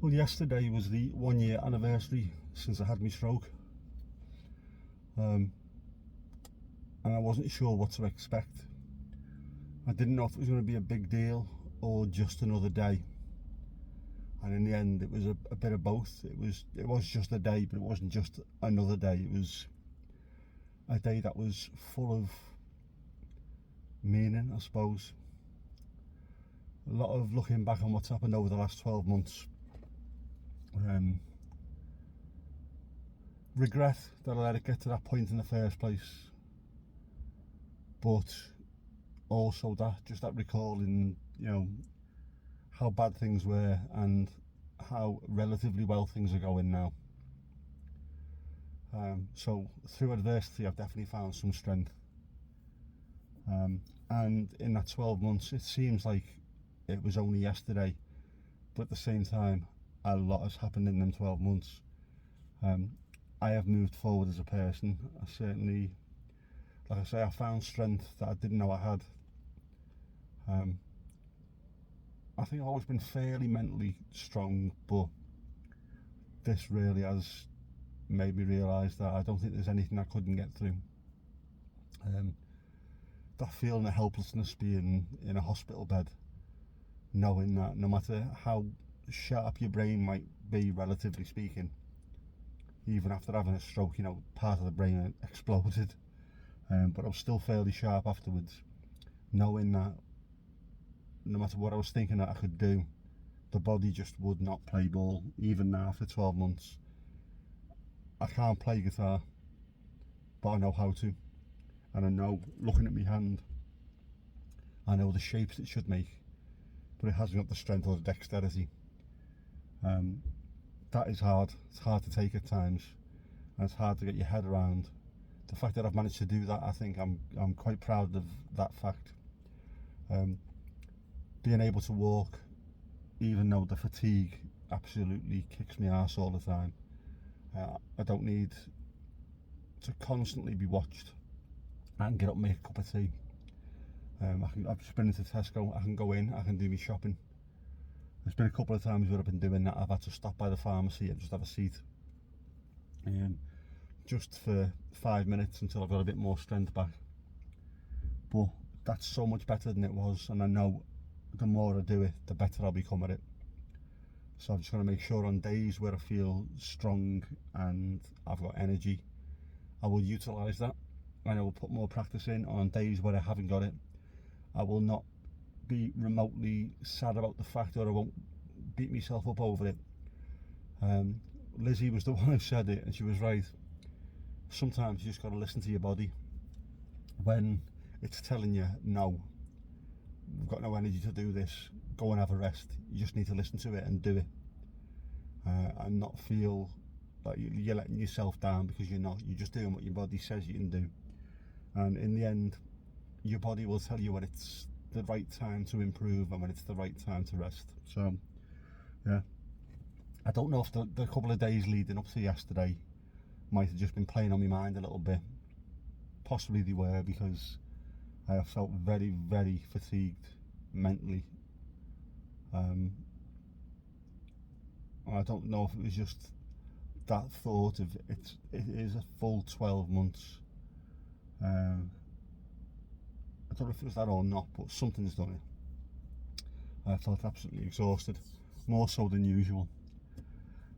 Well, yesterday was the 1 year anniversary since I had my stroke, and I wasn't sure what to expect. I didn't know if it was going to be a big deal or just another day, and in the end it was a bit of both. It was just a day, but it wasn't just another day. It was a day that was full of meaning, I suppose. A lot of looking back on what's happened over the last 12 months. Regret that I let it get to that point in the first place, but also that recalling, how bad things were and how relatively well things are going now. So through adversity I've definitely found some strength, and in that 12 months it seems like it was only yesterday, but at the same time a lot has happened in them 12 months. I have moved forward as a person. I certainly, like I say, I found strength that I didn't know I had. I think I've always been fairly mentally strong, but this really has made me realise that I don't think there's anything I couldn't get through. That feeling of helplessness, being in a hospital bed, knowing that no matter how sharp your brain might be, relatively speaking, even after having a stroke, part of the brain exploded, but I was still fairly sharp afterwards, knowing that no matter what I was thinking that I could do, the body just would not play ball. Even now after 12 months, I can't play guitar, but I know how to, and I know, looking at my hand, I know the shapes it should make, but it hasn't got the strength or the dexterity. That is hard. It's hard to take at times, and it's hard to get your head around. The fact that I've managed to do that, I think I'm quite proud of that fact. Being able to walk, even though the fatigue absolutely kicks me arse all the time. I don't need to constantly be watched. I can get up and make a cup of tea. I've just been into Tesco, I can go in, I can do my shopping. There's been a couple of times where I've been doing that, I've had to stop by the pharmacy and just have a seat, just for 5 minutes until I've got a bit more strength back. But that's so much better than it was, and I know the more I do it, the better I'll become at it. So I'm just going to make sure on days where I feel strong and I've got energy, I will utilise that, and I will put more practice in. On days where I haven't got it, I will not be remotely sad about the fact, or I won't beat myself up over it. Lizzie was the one who said it, and she was right. Sometimes you just got to listen to your body. When it's telling you, no, we've got no energy to do this, go and have a rest, you just need to listen to it and do it, and not feel like you're letting yourself down, because you're not. You're just doing what your body says you can do, and in the end your body will tell you when it's the right time to improve and when it's the right time to rest. So yeah, I don't know if the couple of days leading up to yesterday might have just been playing on my mind a little bit. Possibly they were, because I have felt very, very fatigued mentally. I don't know if it was just that thought of it is a full 12 months. I don't know if it was that or not, but something's done it. I felt absolutely exhausted, more so than usual.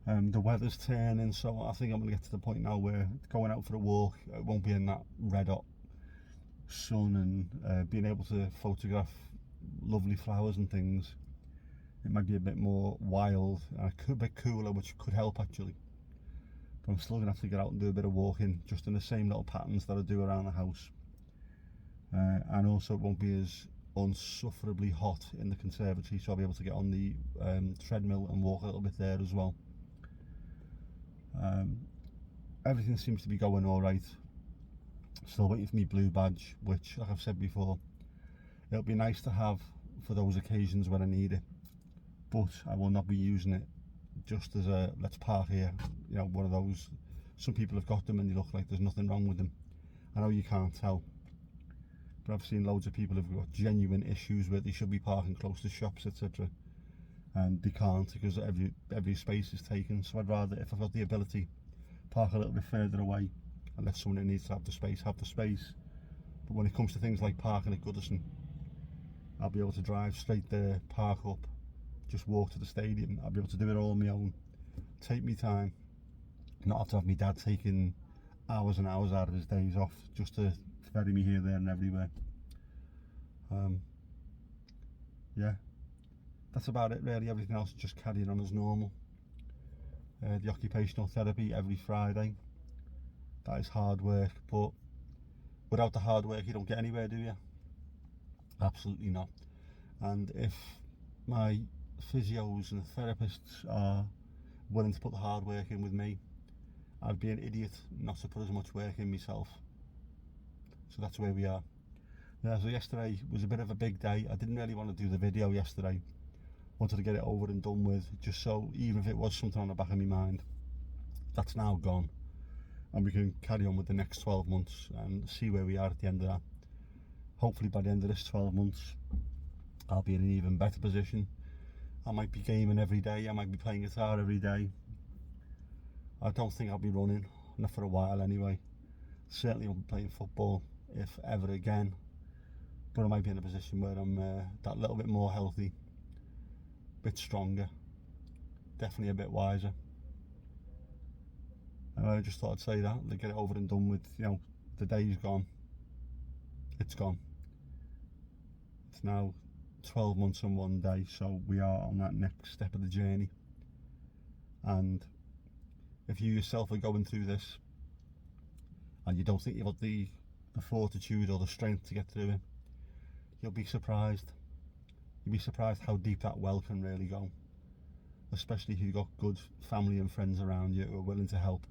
The weather's turning, so I think I'm going to get to the point now where going out for a walk, it won't be in that red hot sun, and being able to photograph lovely flowers and things, it might be a bit more wild and a bit cooler, which could help actually. But I'm still going to have to get out and do a bit of walking, just in the same little patterns that I do around the house. And also it won't be as unsufferably hot in the conservatory, so I'll be able to get on the treadmill and walk a little bit there as well. Everything seems to be going all right. Still waiting for my blue badge, which, like I've said before, it'll be nice to have for those occasions when I need it, but I will not be using it just as a let's park here, one of those. Some people have got them and they look like there's nothing wrong with them. I know you can't tell, but I've seen loads of people who've got genuine issues where they should be parking close to shops, etc., and they can't because every space is taken. So I'd rather, if I've got the ability, park a little bit further away and let someone who needs to have the space have the space. But when it comes to things like parking at Goodison, I'll be able to drive straight there, park up, just walk to the stadium. I'll be able to do it all on my own, take me time, not have to have my dad taking hours and hours out of his days off just to ferry me here, there and everywhere. Yeah, that's about it really. Everything else is just carrying on as normal. The occupational therapy every Friday, that is hard work, but without the hard work you don't get anywhere, do you? Absolutely not. And if my physios and therapists are willing to put the hard work in with me, I'd be an idiot not to put as much work in myself. So that's where we are. Yeah, so yesterday was a bit of a big day. I didn't really want to do the video yesterday. Wanted to get it over and done with, just so even if it was something on the back of my mind, that's now gone. And we can carry on with the next 12 months and see where we are at the end of that. Hopefully by the end of this 12 months, I'll be in an even better position. I might be gaming every day, I might be playing guitar every day. I don't think I'll be running, not for a while anyway. Certainly won't be playing football, if ever again. But I might be in a position where I'm that little bit more healthy, a bit stronger, definitely a bit wiser. And I just thought I'd say that, to get it over and done with. You know, the day's gone, it's gone. It's now 12 months and 1 day, so we are on that next step of the journey. And if you yourself are going through this and you don't think you've got the fortitude or the strength to get through it, you'll be surprised. You'll be surprised how deep that well can really go, especially if you've got good family and friends around you who are willing to help.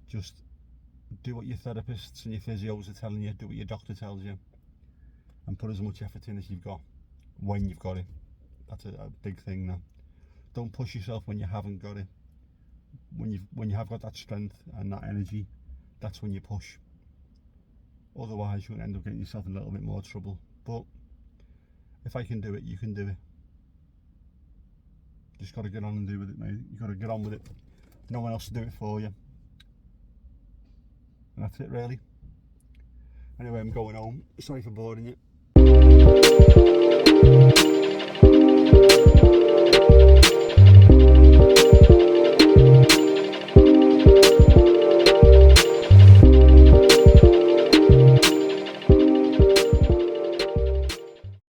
Just do what your therapists and your physios are telling you, do what your doctor tells you, and put as much effort in as you've got when you've got it. That's a big thing now. Don't push yourself when you haven't got it. When you have got that strength and that energy, that's when you push. Otherwise you're going to end up getting yourself in a little bit more trouble. But if I can do it, you can do it. Just got to get on and do with it, mate. You got to get on with it. No one else to do it for you. And that's it really. Anyway, I'm going home. Sorry for boring you.